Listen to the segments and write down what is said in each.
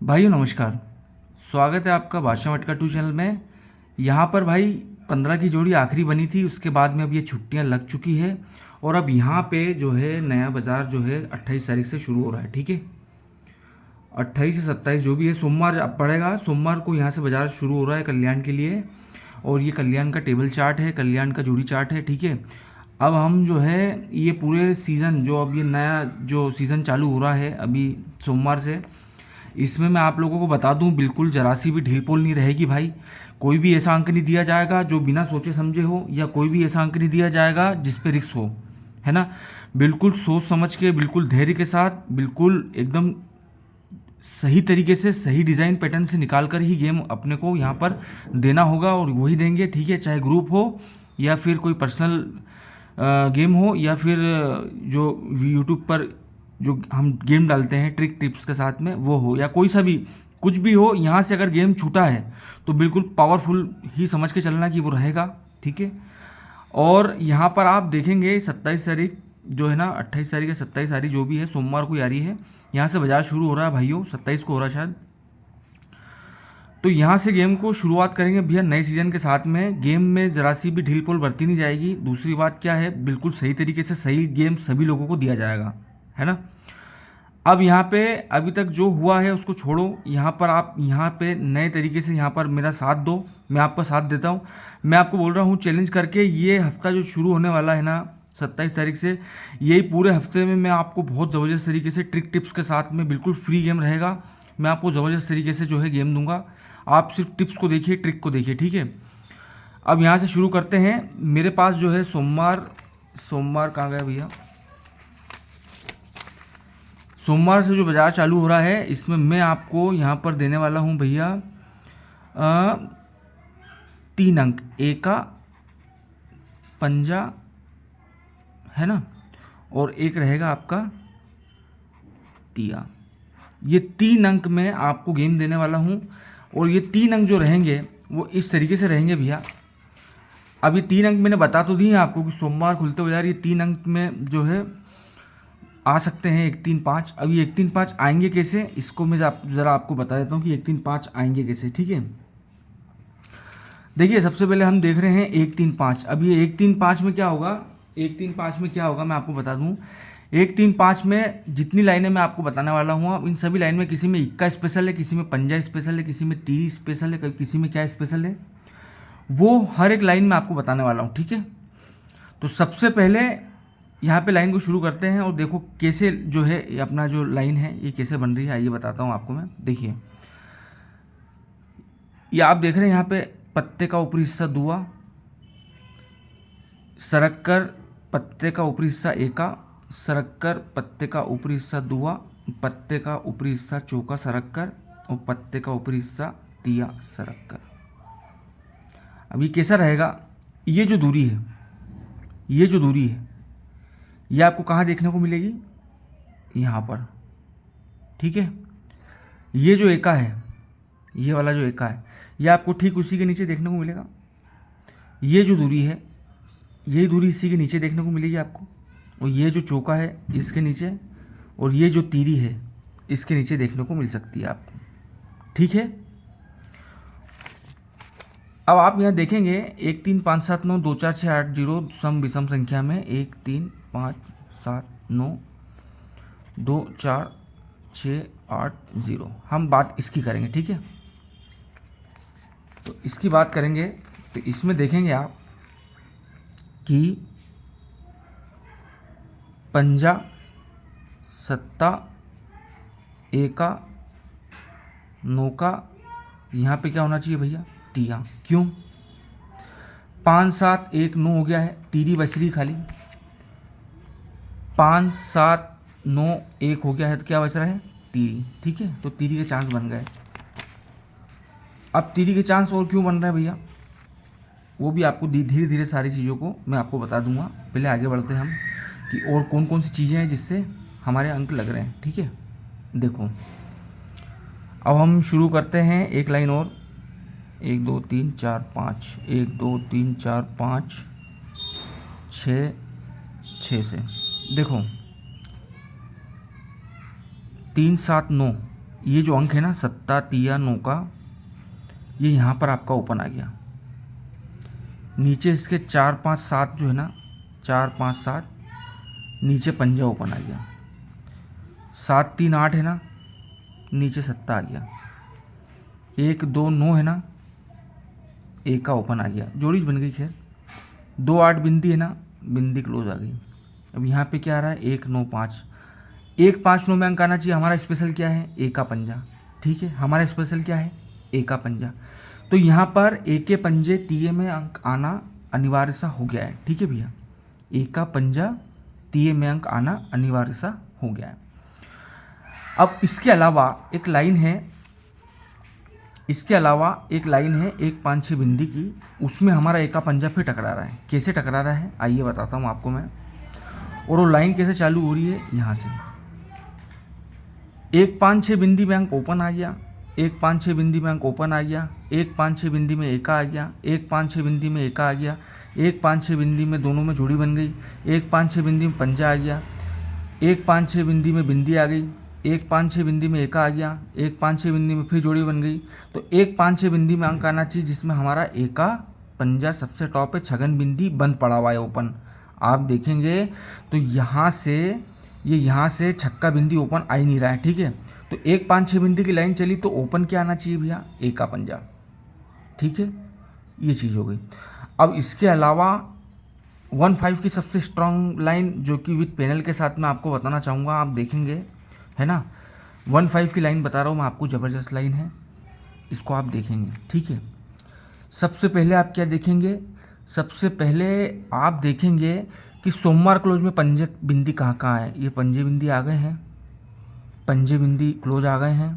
भाइयों नमस्कार। स्वागत है आपका बादशाह मटका 2 चैनल में। यहाँ पर भाई 15 की जोड़ी आखिरी बनी थी, उसके बाद में अब ये छुट्टियाँ लग चुकी है और अब यहाँ पे जो है नया बाज़ार जो है 28 तारीख से शुरू हो रहा है। ठीक है, 28 से 27 जो भी है सोमवार अब पड़ेगा। सोमवार को यहाँ से बाज़ार शुरू हो रहा है कल्याण के लिए, और ये कल्याण का टेबल चार्ट है, कल्याण का जोड़ी चार्ट है। ठीक है, अब हम जो है ये पूरे सीज़न जो अब ये नया जो सीज़न चालू हो रहा है अभी सोमवार से, इसमें मैं आप लोगों को बता दूं बिल्कुल जरा सी भी ढील पोल नहीं रहेगी भाई। कोई भी ऐसा अंक नहीं दिया जाएगा जो बिना सोचे समझे हो, या कोई भी ऐसा अंक नहीं दिया जाएगा जिस पे रिस्क हो, है ना। बिल्कुल सोच समझ के, बिल्कुल धैर्य के साथ, बिल्कुल एकदम सही तरीके से, सही डिज़ाइन पैटर्न से निकाल कर ही गेम अपने को यहाँ पर देना होगा और वही देंगे। ठीक है, चाहे ग्रुप हो या फिर कोई पर्सनल गेम हो, या फिर जो यूट्यूब पर जो हम गेम डालते हैं ट्रिक टिप्स के साथ में वो हो, या कोई सा भी कुछ भी हो, यहाँ से अगर गेम छूटा है तो बिल्कुल पावरफुल ही समझ के चलना कि वो रहेगा। ठीक है, और यहाँ पर आप देखेंगे 27 तारीख जो है ना, 28 तारीख या 27 तारीख जो भी है, सोमवार को यारी है, यहाँ से बाजार शुरू हो रहा है भाइयों। 27 को हो रहा है शायद। तो यहाँ से गेम को शुरुआत करेंगे भैया नए सीजन के साथ में। गेम में ज़रा सी भी ढील पोल बरती नहीं जाएगी। दूसरी बात क्या है, बिल्कुल सही तरीके से सही गेम सभी लोगों को दिया जाएगा, है ना। अब यहाँ पे अभी तक जो हुआ है उसको छोड़ो, यहाँ पर आप यहाँ पे नए तरीके से यहाँ पर मेरा साथ दो, मैं आपका साथ देता हूँ। मैं आपको बोल रहा हूँ चैलेंज करके, ये हफ्ता जो शुरू होने वाला है ना 27 तारीख से, यही पूरे हफ्ते में मैं आपको बहुत ज़बरदस्त तरीके से ट्रिक टिप्स के साथ में बिल्कुल फ्री गेम रहेगा। मैं आपको ज़बरदस्त तरीके से जो है गेम दूंगा, आप सिर्फ टिप्स को देखिए, ट्रिक को देखिए। ठीक है, अब यहाँ से शुरू करते हैं। मेरे पास जो है सोमवार कहाँ गया भैया, सोमवार से जो बाज़ार चालू हो रहा है इसमें मैं आपको यहाँ पर देने वाला हूँ भैया 3 अंक, ए का पंजा, है ना, और एक रहेगा आपका तिया। ये 3 अंक में आपको गेम देने वाला हूँ, और ये 3 अंक जो रहेंगे वो इस तरीके से रहेंगे भैया। अब ये 3 अंक मैंने बता तो दिए आपको कि सोमवार खुलते हो यार, ये 3 अंक में जो है आ सकते हैं 1 3 5। अब ये 1 3 5 आएंगे कैसे, इसको मैं ज़रा आपको बता देता हूँ कि 1 3 5 आएंगे कैसे। ठीक है, देखिए सबसे पहले हम देख रहे हैं 1 3 5। अब ये 1 3 5 में क्या होगा, 1 3 5 में क्या होगा मैं आपको बता दूँ। 1 3 5 में जितनी लाइनें मैं आपको बताने वाला हूँ, अब इन सभी लाइन में किसी में इक्का स्पेशल है, किसी में पंजा स्पेशल है, किसी में तीरी स्पेशल है, किसी में क्या स्पेशल है, वो हर एक लाइन में आपको बताने वाला हूँ। ठीक है, तो सबसे पहले यहाँ पे लाइन को शुरू करते हैं, और देखो कैसे जो है ये अपना जो लाइन है ये कैसे बन रही है, आइए बताता हूँ आपको मैं। देखिए ये आप देख रहे हैं यहाँ पे पत्ते का ऊपरी हिस्सा दुआ, सरक कर पत्ते का ऊपरी हिस्सा एका, सरक कर पत्ते का ऊपरी हिस्सा दुआ, पत्ते का ऊपरी हिस्सा चौका सरक कर, और पत्ते का ऊपरी हिस्सा तिया सरक कर। अब ये कैसा रहेगा, ये जो दूरी है, ये जो दूरी है ये आपको कहाँ देखने को मिलेगी, यहाँ पर। ठीक है, ये जो एका है, ये वाला जो एका है, ये आपको ठीक उसी के नीचे देखने को मिलेगा। ये जो दूरी है, यही दूरी इसी के नीचे देखने को मिलेगी आपको, और ये जो चौका है इसके नीचे, और ये जो तीरी है इसके नीचे देखने को मिल सकती है आपको। ठीक है, अब आप यहाँ देखेंगे 1 3 5 7 9 2 4 6 8 0 सम विषम संख्या में 1 3 5 7 9 2 4 6 8 0। हम बात इसकी करेंगे। ठीक है, तो इसकी बात करेंगे तो इसमें देखेंगे आप कि पंजा, सत्ता, एका, नौका, यहाँ पे क्या होना चाहिए भैया, तिया। क्यों, 5 7 1 9 हो गया है, तीरी बच रही खाली। 5 7 9 1 हो गया है, तो क्या बच रहा है, तीरी। ठीक है, तो तीरी के चांस बन गए। अब तीरी के चांस और क्यों बन रहे हैं भैया, वो भी आपको धीरे धीरे सारी चीज़ों को मैं आपको बता दूंगा। पहले आगे बढ़ते हैं हम कि और कौन कौन सी चीज़ें हैं जिससे हमारे अंक लग रहे हैं। ठीक है, देखो अब हम शुरू करते हैं एक लाइन और, 1 2 3 4 5, 1 2 3 4 5 6 से। देखो 3 7 9 ये जो अंक है ना, सत्ता तिया नौका, ये यहाँ पर आपका ओपन आ गया। नीचे इसके 4 5 7 जो है ना, 4 5 7, नीचे पंजा ओपन आ गया। 7 3 8 है ना, नीचे सत्ता आ गया। 1 2 9 है ना, एक का ओपन आ गया, जोड़ी बन गई। खैर 2 8 बिंदी है ना, बिंदी क्लोज आ गई। अब यहाँ पे क्या आ रहा है, 1 9 5, 1 5 9 में अंक आना चाहिए। हमारा स्पेशल क्या है, ए का पंजा। ठीक है, हमारा स्पेशल क्या है, ए का पंजा। तो यहाँ पर ए के पंजे तिये में अंक आना अनिवार्य सा हो गया है। ठीक है भैया, ए का पंजा तिये में अंक आना अनिवार्य सा हो गया है। अब इसके अलावा एक लाइन है, 1 5 6 बिंदी की, उसमें हमारा ए का पंजा फिर टकरा रहा है। कैसे टकरा रहा है आइए बताता हूँ आपको मैं। और वो लाइन कैसे चालू हो रही है, यहाँ से 1 5 6 बिंदी में अंक ओपन आ गया, 1 5 6 बिंदी में अंक ओपन आ गया, 1 5 6 बिंदी में एका आ गया, 1 5 6 बिंदी में एका आ गया, 1 5 6 बिंदी में दोनों में जोड़ी बन गई, 1 5 6 बिंदी में पंजा आ गया, 1 5 6 बिंदी में बिंदी आ गई, 1 5 6 बिंदी में एका आ गया, 1 5 6 बिंदी में फिर जोड़ी बन गई। तो 1 5 6 बिंदी में अंक आना चाहिए, जिसमें हमारा एका पंजा सबसे टॉप है, छगन बिंदी बंद पड़ा हुआ है ओपन। आप देखेंगे तो यहाँ से छक्का बिंदी ओपन आ ही नहीं रहा है। ठीक है, तो 1 5 6 बिंदी की लाइन चली तो ओपन क्या आना चाहिए भैया, ए का पंजा। ठीक है, ये चीज़ हो गई। अब इसके अलावा 1 5 की सबसे स्ट्रांग लाइन, जो कि विद पैनल के साथ मैं आपको बताना चाहूँगा, आप देखेंगे है ना, 1 5 की लाइन बता रहा हूँ मैं आपको, ज़बरदस्त लाइन है, इसको आप देखेंगे। ठीक है, सबसे पहले आप क्या देखेंगे, सबसे पहले आप देखेंगे कि सोमवार क्लोज में पंजे बिंदी कहाँ है। ये पंजे बिंदी आ गए हैं, पंजे बिंदी क्लोज आ गए हैं,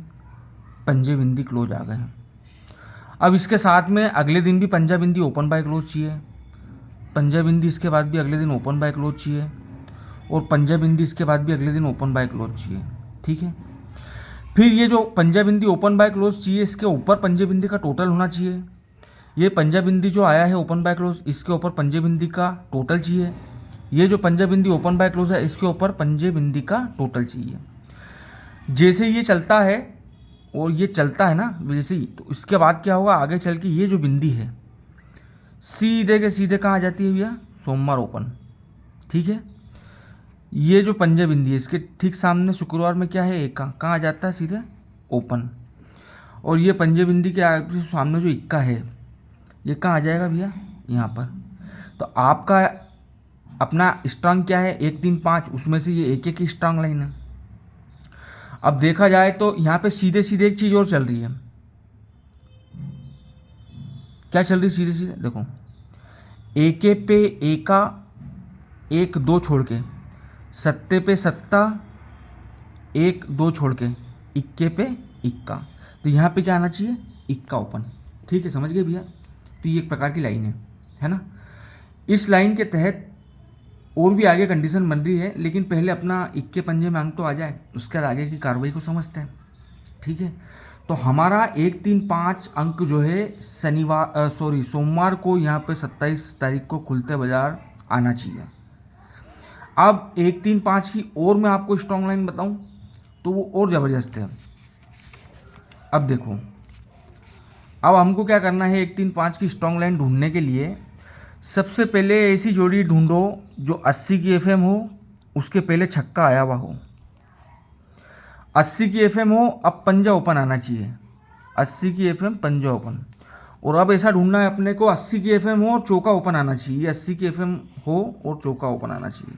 पंजे बिंदी क्लोज आ गए हैं। अब इसके साथ में अगले दिन भी पंजा बिंदी ओपन बाय क्लोज चाहिए, पंजा बिंदी इसके बाद भी अगले दिन ओपन बाय क्लोज चाहिए, और पंजा बिंदी इसके बाद भी अगले दिन ओपन बाय क्लोज चाहिए। ठीक है, फिर ये जो पंजा बिंदी ओपन बाय क्लोज चाहिए, इसके ऊपर पंजे बिंदी का टोटल होना चाहिए। ये पंजा बिंदी जो आया है ओपन बाय क्लोज, इसके ऊपर पंजे बिंदी का टोटल चाहिए। ये जो पंजा बिंदी ओपन बाय क्लोज है, इसके ऊपर पंजे बिंदी का टोटल चाहिए। जैसे ये चलता है और ये चलता है ना वैसे ही, तो इसके बाद क्या होगा, आगे चल के ये जो बिंदी है सीधे के सीधे कहाँ आ जाती है भैया, सोमवार ओपन। ठीक है, ये जो पंजा बिंदी है इसके ठीक सामने शुक्रवार में क्या है, एका, कहाँ आ जाता है, सीधे ओपन। और ये पंजे बिंदी के सामने जो इक्का है, ये कहाँ आ जाएगा भैया, यहाँ पर। तो आपका अपना स्ट्रांग क्या है, 1 3 5, उसमें से ये एक की स्ट्रांग लाइन है। अब देखा जाए तो यहाँ पे सीधे सीधे एक चीज़ और चल रही है। क्या चल रही है सीधे सीधे, देखो, एके पे एका, 1 2 छोड़ के, सत्ते पे सत्ता, 1 2 छोड़ के, इक्के पे इक्का। तो यहाँ पे क्या आना चाहिए, इक्का ओपन। ठीक है, समझ गए भैया। तो ये एक प्रकार की लाइन है ना। इस लाइन के तहत और भी आगे कंडीशन बन रही है, लेकिन पहले अपना इक्के पंजे में अंक तो आ जाए, उसके बाद आगे की कार्रवाई को समझते हैं। ठीक है, तो हमारा 1 3 5 अंक जो है सोमवार को यहाँ पे 27 तारीख को खुलते बाजार आना चाहिए। अब 1 3 5 की और मैं आपको स्ट्रॉन्ग लाइन बताऊं तो वो और ज़बरदस्त है। अब देखो, अब हमको क्या करना है, 1 3 5 की स्ट्रॉन्ग लाइन ढूंढने के लिए सबसे पहले ऐसी जोड़ी ढूंढो जो 80 की एफएम हो, उसके पहले छक्का आया हुआ हो। 80 की एफएम हो, अब पंजा ओपन आना चाहिए, 80 की एफएम पंजा ओपन। और अब ऐसा ढूंढना है अपने को 80 की एफएम हो और चौका ओपन आना चाहिए, 80 की एफएम हो और चौका ओपन आना चाहिए।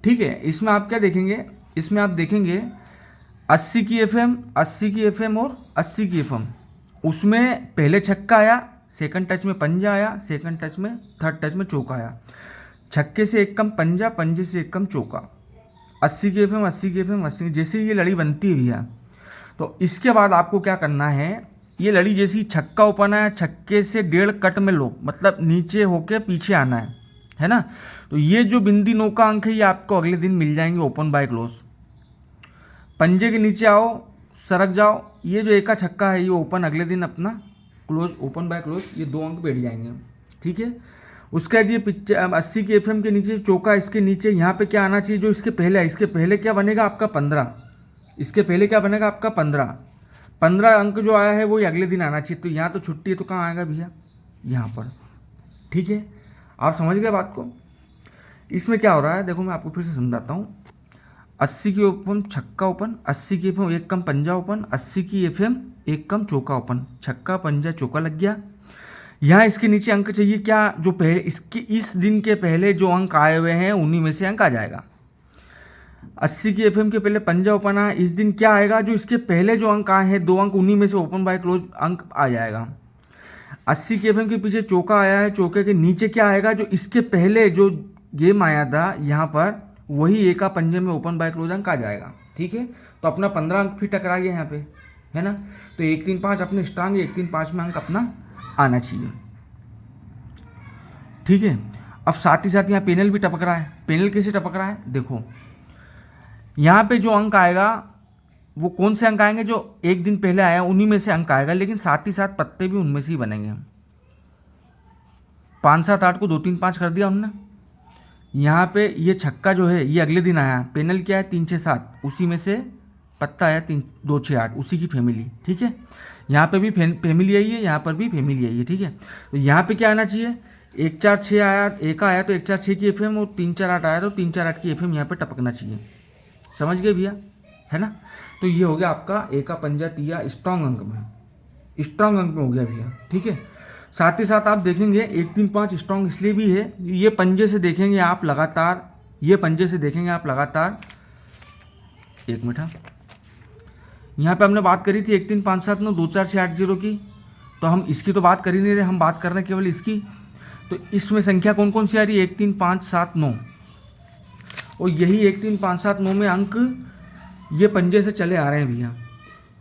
ठीक है, इसमें आप क्या देखेंगे, इसमें आप देखेंगे 80 की एफएम, 80 की एफएम और 80 की एफएम, उसमें पहले छक्का आया, सेकंड टच में पंजा आया, सेकंड टच में, थर्ड टच में चौका आया। छक्के से एक कम पंजा, पंजे से एक कम चौका। 80 की एफएम, 80 की एफएम, 80। जैसे ये लड़ी बनती है भैया, तो इसके बाद आपको क्या करना है, ये लड़ी जैसी छक्का ओपन आया, छक्के से 1.5 कट में लो, मतलब नीचे होके पीछे आना है ना। तो ये जो बिंदी नौका अंक है, ये आपको अगले दिन मिल जाएंगे ओपन बाय क्लोज। पंजे के नीचे आओ, सरक जाओ, ये जो एका छक्का है ये ओपन अगले दिन अपना क्लोज, ओपन बाय क्लोज, ये 2 अंक बैठ जाएंगे। ठीक है, उसके बाद ये 80 की एफएम के नीचे चौका, इसके नीचे यहाँ पे क्या आना चाहिए, जो इसके पहले है, इसके पहले क्या बनेगा आपका 15, इसके पहले क्या बनेगा आपका 15। 15 अंक जो आया है वो अगले दिन आना चाहिए। तो यहाँ तो छुट्टी है तो कहाँ आएगा भैया, यहाँ पर। ठीक है, आप समझ गए बात को। इसमें क्या हो रहा है देखो, मैं आपको फिर से समझाता हूँ। 80 की ओपन छक्का ओपन, 80 की एफएम एक कम पंजा ओपन, 80 की एफएम एक कम चौका ओपन, छक्का पंजा चौका लग गया। यहाँ इसके नीचे अंक चाहिए क्या, जो पहले इसके इस दिन के पहले जो अंक आए हुए हैं उन्हीं में से अंक आ जाएगा। 80 की एफएम के पहले पंजा ओपन आया, इस दिन क्या आएगा, जो इसके पहले जो अंक आए हैं 2 अंक उन्हीं में से ओपन बाय क्लोज अंक आ जाएगा। 80 के एफएम के पीछे चौका आया है, चौके के नीचे क्या आएगा, जो इसके पहले जो गेम आया था यहाँ पर वही ए का पंजे में ओपन बाय क्लोज अंक आ जाएगा। ठीक है, तो अपना 15 अंक फिर टकरा गया यहाँ पे, है ना। तो 1 3 5 अपने स्ट्रांग 1 3 5 में अंक अपना आना चाहिए। ठीक है, अब साथ ही साथ यहाँ पेनल भी टपक रहा है। पेनल कैसे टपक रहा है देखो, यहाँ पे जो अंक आएगा वो कौन से अंक आएंगे, जो एक दिन पहले आया उन्हीं में से अंक आएगा, लेकिन साथ ही साथ पत्ते भी उनमें से ही बनेंगे। 5 7 8 को 2 3 5 कर दिया हमने। यहाँ पे ये छक्का जो है ये अगले दिन आया, पेनल क्या है 3 6 7, उसी में से पत्ता आया 3 2 6 8, उसी की फैमिली। ठीक है, यहाँ पे भी फैमिली आई है, यहाँ पर भी फैमिली आई है। ठीक है, तो यहाँ पे क्या आना चाहिए, 1 4 6 आया, एक आया तो 1 4 6 की एफएम, और 3 4 8 आया तो 3 4 8 की एफएम यहाँ पे टपकना चाहिए। समझ गए भैया, है ना। तो ये हो गया आपका ए का पंजा तिया स्ट्रांग अंक में, स्ट्रांग अंक में हो गया भैया। ठीक है, साथ ही साथ आप देखेंगे 1 3 5 स्ट्रांग इसलिए भी है, ये पंजे से देखेंगे आप लगातार, ये पंजे से देखेंगे आप लगातार। एक मिनट, यहाँ पे हमने बात करी थी 1 3 5 7 9 2 4 6 8 0 की, तो हम इसकी तो बात कर ही नहीं रहे, हम बात कर रहे हैं केवल इसकी। तो इसमें संख्या कौन कौन सी आ रही है, 1 3 5 7 9, और यही 1 3 5 7 9 में अंक ये पंजे से चले आ रहे हैं भैया।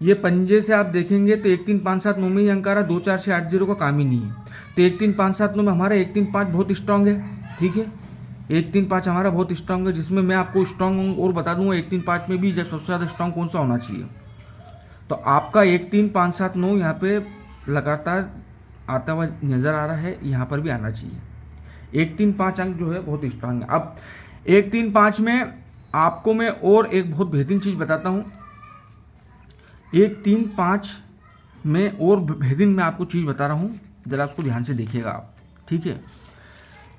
ये पंजे से आप देखेंगे तो 1 3 5 7 9 में ही अंक आ रहा है, 2 4 6 8 0 का काम ही नहीं है। तो 1 3 5 7 9 में हमारा 1 3 5 बहुत स्ट्रांग है। ठीक है, 1 3 5 हमारा बहुत स्ट्रांग है, जिसमें मैं आपको स्ट्रांग और बता दूंगा 1 3 5 में भी जब सबसे ज़्यादा स्ट्रांग कौन सा होना चाहिए। तो आपका 1 3 5 7 9 यहाँ पे लगातार आता हुआ नज़र आ रहा है, यहाँ पर भी आना चाहिए। 1 3 5 अंक जो है बहुत स्ट्रांग है। अब 1 3 5 में आपको मैं और एक बहुत बेहतरीन चीज़ बताता हूँ। 1 3 5 में और बेहतरीन मैं आपको चीज़ बता रहा हूँ, ज़रा उसको ध्यान से देखिएगा आप। ठीक है,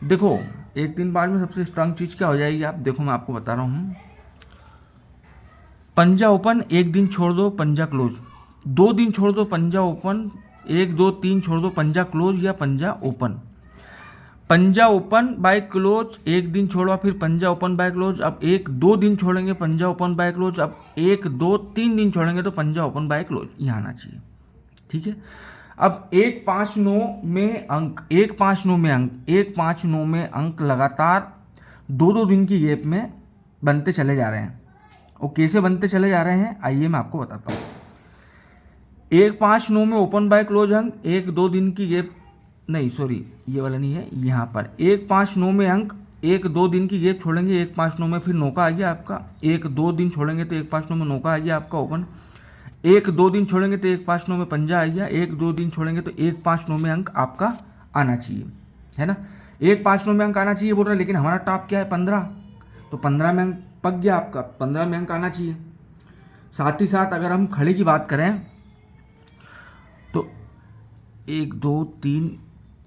देखो 1 3 5 में सबसे स्ट्रांग चीज़ क्या हो जाएगी, आप देखो मैं आपको बता रहा हूँ। पंजा ओपन, 1 दिन छोड़ दो पंजा क्लोज, 2 दिन छोड़ दो पंजा ओपन, 1 2 3 छोड़ दो पंजा क्लोज या पंजा ओपन। पंजा ओपन बाय क्लोज 1 दिन छोड़ा, फिर पंजा ओपन बाय क्लोज, अब 1 2 दिन छोड़ेंगे पंजा ओपन बाय क्लोज, अब 1 2 3 दिन छोड़ेंगे तो पंजा ओपन बाय क्लोज, यहाँ आना चाहिए। ठीक है, अब 1 5 9 में अंक, 1 5 9 में अंक, 1 5 9 में अंक लगातार 2 2 दिन की गैप में बनते चले जा रहे हैं। और कैसे बनते चले जा रहे हैं आइए मैं आपको बताता हूँ। 1 5 9 में ओपन बाय क्लोज अंक, 1 2 दिन की गैप, नहीं सॉरी ये वाला नहीं है, यहाँ पर 1 5 9 में अंक, 1 2 दिन की गैप छोड़ेंगे, 1 5 9 में फिर नौका आ गया आपका, 1 2 दिन छोड़ेंगे तो 1 5 9 में नौका आ गया आपका ओपन, 1 2 दिन छोड़ेंगे तो 1 5 9 में पंजा आ गया, 1 2 दिन छोड़ेंगे तो 1 5 9 में अंक आपका आना चाहिए, है ना। 1 5 9 में अंक आना चाहिए बोल रहा है, लेकिन हमारा टॉप क्या है 15, तो 15 में अंक पक गया आपका, 15 में अंक आना चाहिए। साथ ही साथ अगर हम खड़े की बात करें तो 1 2 3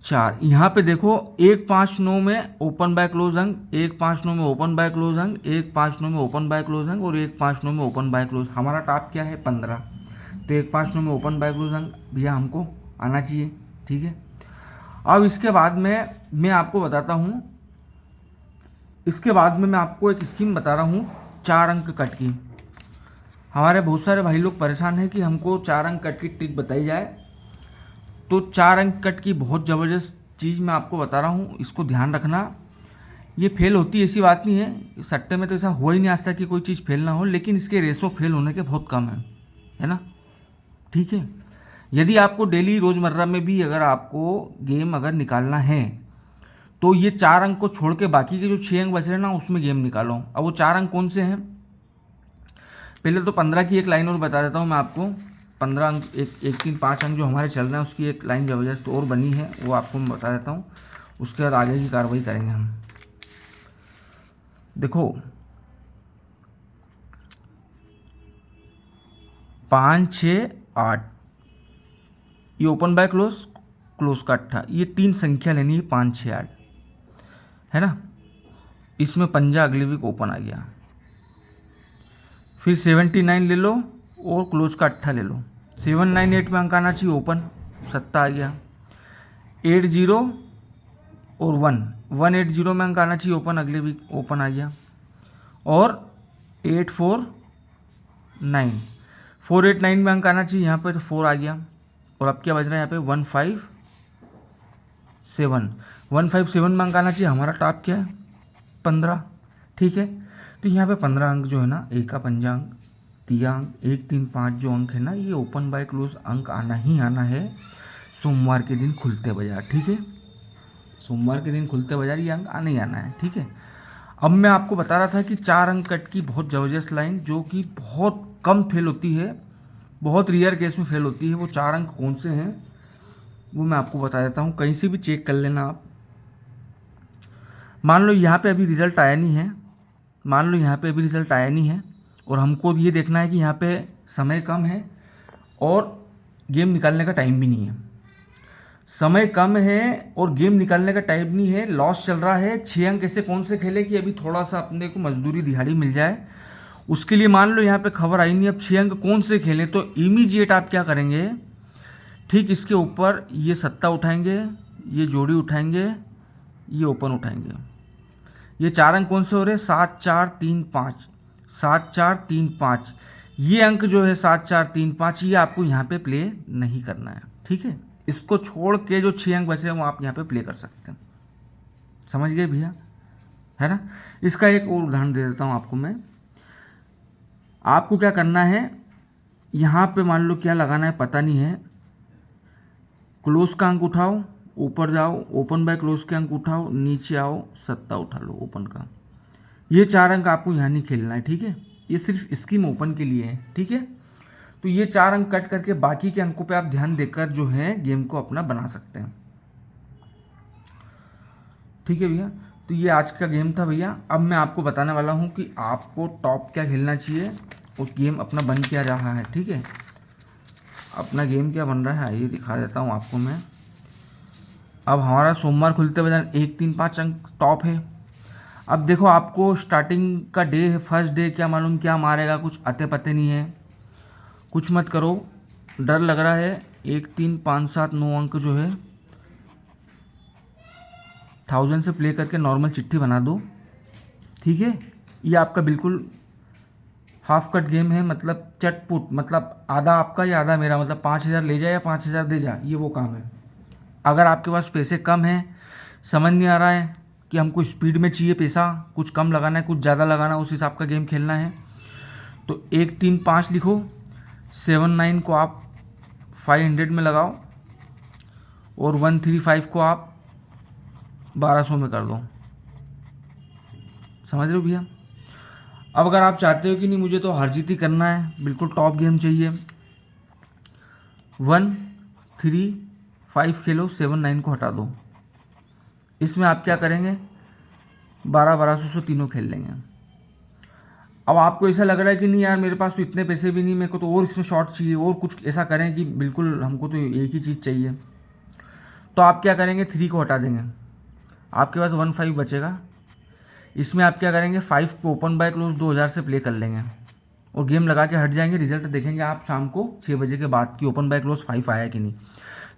4, यहाँ पे देखो 1 5 9 में ओपन बाय क्लोज अंक, 1 5 9 में ओपन बाय क्लोज अंक, 1 5 9 में ओपन बाय क्लोज अंक, और 1 5 9 में ओपन बाय क्लोज। हमारा टॉप क्या है 15, तो 1 5 9 में ओपन बाय क्लोज अंक भैया हमको आना चाहिए। ठीक है, अब इसके बाद में मैं आपको बताता हूँ, इसके बाद में मैं आपको एक स्कीम बता रहा हूँ 4 अंक कट की। हमारे बहुत सारे भाई लोग परेशान हैं कि हमको 4 अंक कट की ट्रिक बताई जाए, तो 4 अंक कट की बहुत ज़बरदस्त चीज़ मैं आपको बता रहा हूँ, इसको ध्यान रखना। ये फेल होती ऐसी बात नहीं है, सट्टे में तो ऐसा हुआ ही नहीं आज तक कि कोई चीज़ फेल ना हो, लेकिन इसके रेशो फेल होने के बहुत कम है ना। ठीक है, यदि आपको डेली रोज़मर्रा में भी अगर आपको गेम अगर निकालना है तो ये 4 अंक को छोड़ के बाकी के जो 6 अंक बच रहे हैं ना उसमें गेम निकालो। अब वो 4 अंक कौन से हैं, पहले तो 15 की एक लाइन और बता देता हूँ मैं आपको। 15 अंक, 1 3 5 अंक जो हमारे चल रहे हैं उसकी एक लाइन ज़बरदस्त और बनी है, वो आपको मैं बता देता हूँ, उसके बाद आगे की कार्रवाई करेंगे हम। देखो 5 6 8, ये ओपन बाय क्लोज, क्लोज का अट्ठा, ये 3 संख्या लेनी है 5 6 8, है ना। इसमें पंजा अगले वीक ओपन आ गया। फिर 79 ले लो और क्लोज का अट्ठा ले लो। 798 में अंक आना चाहिए ओपन, सत्ता आ गया। 80 और 180 में अंक आना चाहिए ओपन, अगले वीक ओपन आ गया। और 849, 489 में अंक आना चाहिए यहाँ पे, तो 4 आ गया। और अब क्या बज रहा है यहाँ पे 157 में अंक आना चाहिए, हमारा टॉप क्या है 15, ठीक है। तो यहाँ पे 15 अंक जो है ना, एक का पंजा अंक, तिया अंक, 1 3 5 जो अंक है ना, ये ओपन बाय क्लोज अंक आना ही आना है सोमवार के दिन खुलते बाजार, ठीक है। सोमवार के दिन खुलते बाजार ये अंक आना ही आना है, ठीक है। अब मैं आपको बता रहा था कि 4 अंक कट की बहुत ज़बरदस्त लाइन जो कि बहुत कम फेल होती है, बहुत रेयर केस में फेल होती है, वो 4 अंक कौन से हैं वो मैं आपको बता देता हूँ, कहीं से भी चेक कर लेना आप। मान लो यहाँ पे अभी रिज़ल्ट आया नहीं है, और हमको ये देखना है कि यहाँ पे समय कम है और गेम निकालने का टाइम भी नहीं है। समय कम है और गेम निकालने का टाइम नहीं है, लॉस चल रहा है। 6 अंक ऐसे कौन से खेले कि अभी थोड़ा सा अपने को मजदूरी दिहाड़ी मिल जाए, उसके लिए मान लो यहाँ पे खबर आई नहीं। अब 6 अंक कौन से खेलें, तो इमीडिएट आप क्या करेंगे, ठीक इसके ऊपर ये सत्ता उठाएंगे, ये जोड़ी उठाएंगे, ये ओपन उठाएंगे। ये 4 अंक कौन से हो रहे हैं, 7 4 3 5, 7 4 3 5। ये अंक जो है 7 4 3 5, ये आपको यहाँ पे प्ले नहीं करना है, ठीक है। इसको छोड़ के जो 6 अंक बचे हैं वो आप यहाँ पे प्ले कर सकते हैं, समझ गए भैया, है ना। इसका एक और उदाहरण दे देता हूँ आपको मैं। आपको क्या करना है, यहाँ पे मान लो क्या लगाना है पता नहीं है, क्लोज का अंक उठाओ, ऊपर जाओ, ओपन बाय क्लोज के अंक उठाओ, नीचे आओ, सत्ता उठा लो ओपन का। ये 4 अंक आपको यहाँ नहीं खेलना है, ठीक है। ये सिर्फ स्कीम ओपन के लिए है, ठीक है। तो ये 4 अंक कट करके बाकी के अंकों पे आप ध्यान देकर जो है गेम को अपना बना सकते हैं, ठीक है भैया। तो ये आज का गेम था भैया। अब मैं आपको बताने वाला हूँ कि आपको टॉप क्या खेलना चाहिए और गेम अपना बन क्या रहा है, ठीक है। अपना गेम क्या बन रहा है आइए दिखा देता हूँ आपको मैं। अब हमारा सोमवार खुलते बाजार 1 3 5 अंक टॉप है। अब देखो आपको स्टार्टिंग का डे है, फर्स्ट डे, क्या मालूम क्या मारेगा, कुछ अते पते नहीं है, कुछ मत करो, डर लग रहा है। 1 3 5 7 9 अंक जो है 1000 से प्ले करके नॉर्मल चिट्ठी बना दो, ठीक है। ये आपका बिल्कुल हाफ कट गेम है, मतलब चटपुट, मतलब आधा आपका या आधा मेरा, मतलब 5000 ले जाए या 5000 दे जा, ये वो काम है। अगर आपके पास पैसे कम हैं, समझ नहीं आ रहा है कि हमको स्पीड में चाहिए पैसा, कुछ कम लगाना है कुछ ज़्यादा लगाना है, उस हिसाब का गेम खेलना है, तो 1 3 5 लिखो, 79 को आप 500 में लगाओ और 135 को आप 1200 में कर दो, समझ रहे हो भैया। अब अगर आप चाहते हो कि नहीं मुझे तो हार जीत ही करना है, बिल्कुल टॉप गेम चाहिए, 1 3 5 खेलो, 7 9 को हटा दो। इसमें आप क्या करेंगे, 1200 तीनों खेल लेंगे। अब आपको ऐसा लग रहा है कि नहीं यार मेरे पास तो इतने पैसे भी नहीं, मेरे को तो और इसमें शॉर्ट चाहिए, और कुछ ऐसा करें कि बिल्कुल हमको तो एक ही चीज़ चाहिए, तो आप क्या करेंगे, 3 को हटा देंगे, आपके पास 15 बचेगा। इसमें आप क्या करेंगे, 5 को ओपन बाय क्लोज 2000 से प्ले कर लेंगे और गेम लगा के हट जाएंगे। रिजल्ट देखेंगे आप शाम को 6 बजे के बाद कि ओपन बाय क्लोज 5 आया कि नहीं।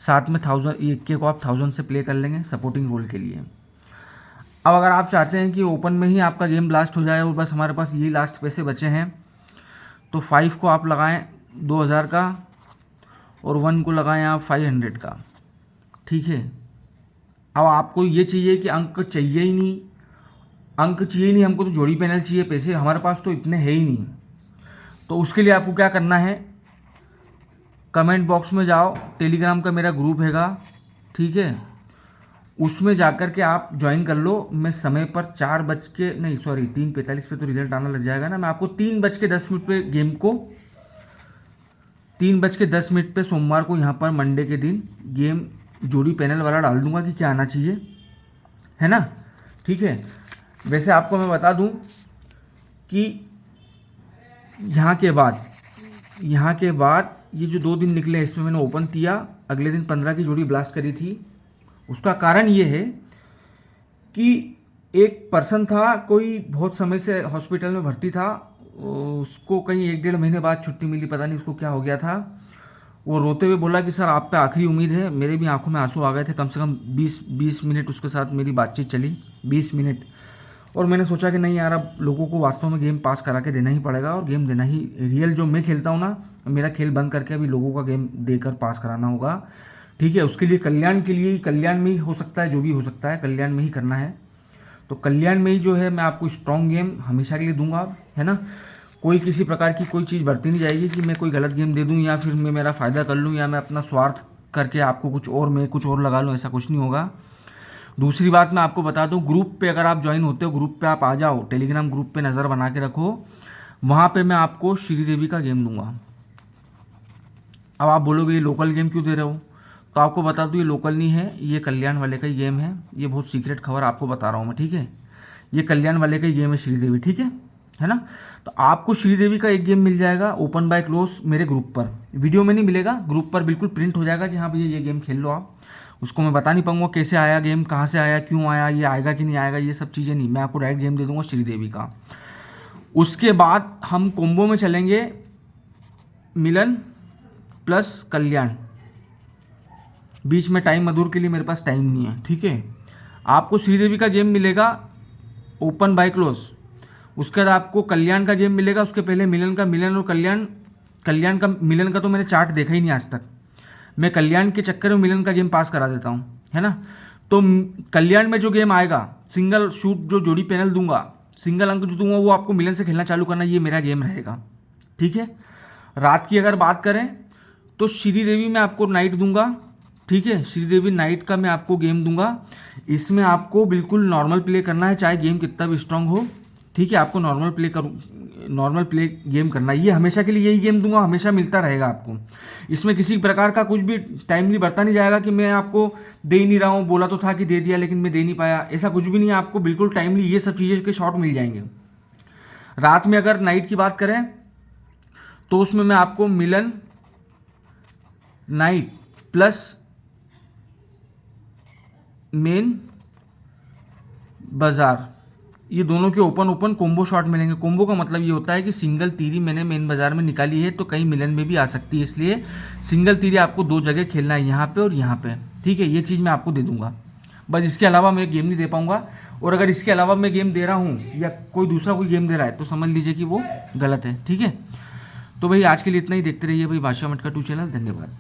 साथ में 1000 1 को आप 1000 से प्ले कर लेंगे सपोर्टिंग रोल के लिए। अब अगर आप चाहते हैं कि ओपन में ही आपका गेम ब्लास्ट हो जाए और बस हमारे पास यही लास्ट पैसे बचे हैं, तो 5 को आप लगाएं 2000 का और 1 को लगाएं आप 500 का, ठीक है। अब आपको ये चाहिए कि अंक चाहिए ही नहीं, हमको तो जोड़ी पैनल चाहिए, पैसे हमारे पास तो इतने है ही नहीं। तो उसके लिए आपको क्या करना है, कमेंट बॉक्स में जाओ, टेलीग्राम का मेरा ग्रुप हैगा, ठीक है, उसमें जाकर के आप ज्वाइन कर लो। मैं समय पर 3:45 पे तो रिजल्ट आना लग जाएगा ना, मैं आपको 3:10 पे गेम को 3:10 पे सोमवार को यहाँ पर मंडे के दिन गेम जोड़ी पैनल वाला डाल दूंगा कि क्या आना चाहिए, है ना, ठीक है। वैसे आपको मैं बता दूं कि यहाँ के बाद यहाँ के बाद ये जो 2 दिन निकले इसमें मैंने ओपन किया, अगले दिन 15 की जोड़ी ब्लास्ट करी थी। उसका कारण ये है कि एक पर्सन था, कोई बहुत समय से हॉस्पिटल में भर्ती था, उसको कहीं 1-1.5 महीने बाद छुट्टी मिली, पता नहीं उसको क्या हो गया था। वो रोते हुए बोला कि सर आप पे आखिरी उम्मीद है। मेरे भी आंखों में आंसू आ गए थे। कम से कम 20 मिनट उसके साथ मेरी बातचीत चली, 20 मिनट। और मैंने सोचा कि नहीं यार, अब लोगों को वास्तव में गेम पास करा के देना ही पड़ेगा, और गेम देना ही, रियल जो मैं खेलता हूँ ना, मेरा खेल बंद करके अभी लोगों का गेम देकर पास कराना होगा। ठीक है, उसके लिए कल्याण के लिए ही, कल्याण में ही हो सकता है, जो भी हो सकता है कल्याण में ही करना है। तो कल्याण में ही जो है मैं आपको स्ट्रॉन्ग गेम हमेशा के लिए दूंगा, है ना। कोई किसी प्रकार की कोई चीज़ बरती नहीं जाएगी कि मैं कोई गलत गेम दे दूं या फिर मैं मेरा फ़ायदा कर लूं या मैं अपना स्वार्थ करके आपको कुछ और लगा लूं, ऐसा कुछ नहीं होगा। दूसरी बात मैं आपको बता दूं, ग्रुप पे अगर आप ज्वाइन होते हो, ग्रुप पे आप आ जाओ, टेलीग्राम ग्रुप पे नज़र बना के रखो, वहाँ पे मैं आपको श्रीदेवी का गेम दूंगा। अब आप बोलोगे ये लोकल गेम क्यों दे रहे हो, तो आपको बता दूं ये लोकल नहीं है, ये कल्याण वाले का ही गेम है। ये बहुत सीक्रेट खबर आपको बता रहा हूँ मैं, ठीक है। ये कल्याण वाले का ही गेम है श्रीदेवी, ठीक है ना। तो आपको श्रीदेवी का एक गेम मिल जाएगा ओपन बाय क्लोज मेरे ग्रुप पर, वीडियो में नहीं मिलेगा, ग्रुप पर बिल्कुल प्रिंट हो जाएगा कि हाँ भैया ये गेम खेल लो आप। उसको मैं बता नहीं पाऊंगा कैसे आया गेम, कहाँ से आया, क्यों आया, ये आएगा कि नहीं आएगा, ये सब चीज़ें नहीं, मैं आपको डायरेक्ट गेम दे दूंगा श्रीदेवी का। उसके बाद हम कोम्बो में चलेंगे मिलन प्लस कल्याण। बीच में टाइम मधुर के लिए मेरे पास टाइम नहीं है, ठीक है। आपको श्रीदेवी का गेम मिलेगा ओपन बाय क्लोज, उसके बाद आपको कल्याण का गेम मिलेगा, उसके पहले मिलन का। मिलन और कल्याण का, मिलन का तो मैंने चार्ट देखा ही नहीं आज तक, मैं कल्याण के चक्कर में मिलन का गेम पास करा देता हूँ, है ना। तो कल्याण में जो गेम आएगा, सिंगल शूट जो जोड़ी पैनल दूंगा, सिंगल अंक जो दूंगा, वो आपको मिलन से खेलना चालू करना, ये मेरा गेम रहेगा, ठीक है। रात की अगर बात करें तो श्रीदेवी में आपको नाइट दूंगा, ठीक है। श्रीदेवी नाइट का मैं आपको गेम दूंगा। इसमें आपको बिल्कुल नॉर्मल प्ले करना है, चाहे गेम कितना भी स्ट्रांग हो, ठीक है। आपको नॉर्मल प्ले गेम करना है, ये हमेशा के लिए यही गेम दूंगा, हमेशा मिलता रहेगा आपको। इसमें किसी प्रकार का कुछ भी टाइमली बरता नहीं जाएगा कि मैं आपको दे ही नहीं रहा हूँ, बोला तो था कि दे दिया लेकिन मैं दे नहीं पाया, ऐसा कुछ भी नहीं है। आपको बिल्कुल टाइमली ये सब चीज़ें के शॉट मिल जाएंगे। रात में अगर नाइट की बात करें तो उसमें मैं आपको मिलन नाइट प्लस मेन बाजार, ये दोनों के ओपन कोम्बो शॉट मिलेंगे। कोम्बो का मतलब ये होता है कि सिंगल तीरी मैंने मेन बाजार में निकाली है तो कहीं मिलन में भी आ सकती है, इसलिए सिंगल तीरी आपको 2 जगह खेलना है, यहाँ पे और यहाँ पे, ठीक है। ये चीज़ मैं आपको दे दूंगा, बस इसके अलावा मैं गेम नहीं दे पाऊंगा। और अगर इसके अलावा मैं गेम दे रहा हूँ या कोई दूसरा कोई गेम दे रहा है तो समझ लीजिए कि वो गलत है, ठीक है। तो भाई आज के लिए इतना ही, देखते रहिए भाई बादशाह मटका 2 चैनल। धन्यवाद।